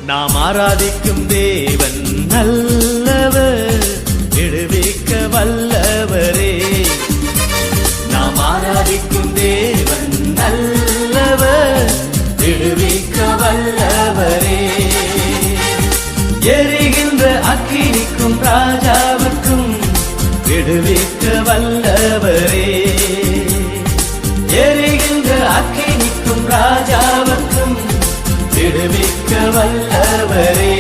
நாம் ஆராதிக்கும் தேவன் நல்லவர், விடுவிக்க வல்லவரே. நாம் ஆராதிக்கும் தேவன் நல்லவர், விடுவிக்க வல்லவரே. எரிகின்ற அக்கினிக்கும் ராஜாவுக்கும் விடுவிக்க வல்லவரே. எரிகின்ற அக்கினிக்கும் ராஜாவுக்கும் விடுவிக்க வல்லவரே.